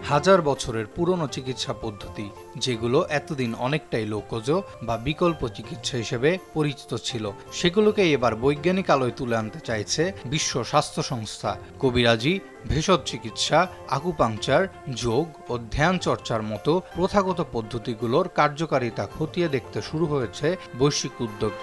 হাজার বছরের পুরনো চিকিৎসা পদ্ধতি, যেগুলো এতদিন অনেকটাই লোকজ বা বিকল্প চিকিৎসা হিসেবে পরিচিত ছিল, সেগুলোকে এবার বৈজ্ঞানিক আলোয় তুলে আনতে চাইছে বিশ্ব স্বাস্থ্য সংস্থা। কবিরাজি, ভেষজ চিকিৎসা, আকুপাংচার, যোগ ও ধ্যান চর্চার মতো প্রথাগত পদ্ধতিগুলোর কার্যকারিতা খতিয়ে দেখতে শুরু হয়েছে বৈশ্বিক উদ্যোগ।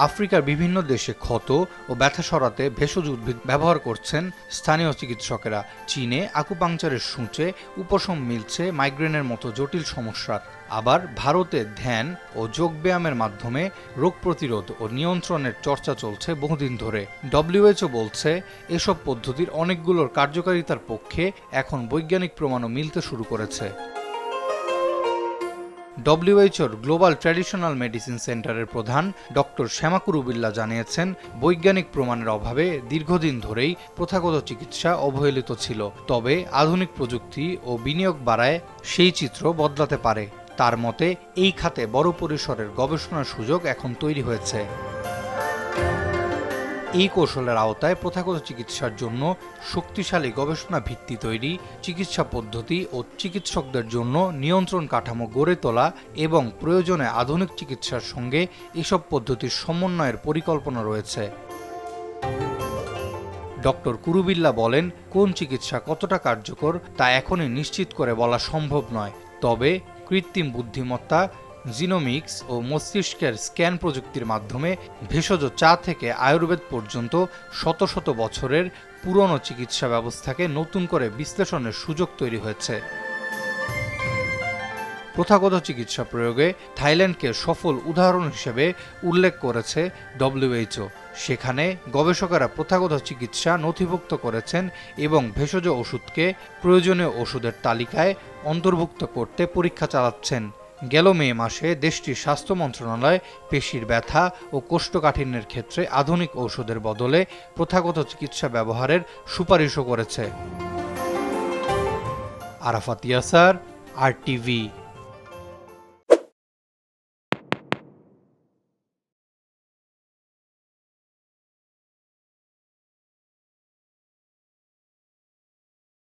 আফ্রিকার বিভিন্ন দেশে ক্ষত ও ব্যথা সরাতে ভেষজ উদ্ভিদ ব্যবহার করছেন স্থানীয় চিকিৎসকেরা। চীনে আকুপাংচারের সূঁচে উপশম মিলছে মাইগ্রেনের মতো জটিল সমস্যার। আবার ভারতে ধ্যান ও যোগব্যায়ামের মাধ্যমে রোগ প্রতিরোধ ও নিয়ন্ত্রণের চর্চা চলছে বহুদিন ধরে। ডব্লিউএইচও বলছে এসব পদ্ধতির অনেকগুলোর কার্যকারিতার পক্ষে এখন বৈজ্ঞানিক প্রমাণও মিলতে শুরু করেছে। ডব্লিউএইচওর গ্লোবাল ট্র্যাডিশনাল মেডিসিন সেন্টারের প্রধান ডক্টর শ্যামা কুরুবিল্লা জানিয়েছেন, বৈজ্ঞানিক প্রমাণের অভাবে দীর্ঘদিন ধরেই প্রথাগত চিকিৎসা অবহেলিত ছিল। তবে আধুনিক প্রযুক্তি ও বিনিয়োগ বাড়ায় সেই চিত্র বদলাতে পারে। তার মতে, এই খাতে বড় পরিসরের গবেষণার সুযোগ এখন তৈরি হয়েছে। এই কৌশলের আওতায় প্রথাগত চিকিৎসার জন্য শক্তিশালী গবেষণা ভিত্তি তৈরি, চিকিৎসা পদ্ধতি ও চিকিৎসকদের জন্য নিয়ন্ত্রণ কাঠামো গড়ে তোলা এবং প্রয়োজনে আধুনিক চিকিৎসার সঙ্গে এসব পদ্ধতির সমন্বয়ের পরিকল্পনা রয়েছে। ডক্টর কুরুবিল্লা বলেন, কোন চিকিৎসা কতটা কার্যকর তা এখনই নিশ্চিত করে বলা সম্ভব নয়। তবে কৃত্রিম বুদ্ধিমত্তা, জিনোমিক্স ও মস্তিষ্কের স্ক্যান প্রযুক্তির মাধ্যমে ভেষজ চা থেকে আয়ুর্বেদ পর্যন্ত শত শত বছরের পুরনো চিকিৎসা ব্যবস্থাকে নতুন করে বিশ্লেষণের সুযোগ তৈরি হয়েছে। প্রথাগত চিকিৎসা প্রয়োগে থাইল্যান্ডকে সফল উদাহরণ হিসেবে উল্লেখ করেছে ডব্লিউএইচও। সেখানে গবেষকেরা প্রথাগত চিকিৎসা নথিভুক্ত করেছেন এবং ভেষজ ওষুধকে প্রয়োজনীয় ওষুধের তালিকায় অন্তর্ভুক্ত করতে পরীক্ষা চালাচ্ছেন। গেল মে মাসে দেশটির স্বাস্থ্য মন্ত্রণালয় পেশির ব্যথা ও কোষ্ঠকাঠিন্যের ক্ষেত্রে আধুনিক ঔষধের বদলে প্রথাগত চিকিৎসা ব্যবহারের সুপারিশও করেছে। আরাফাত ইয়াসার, RTV।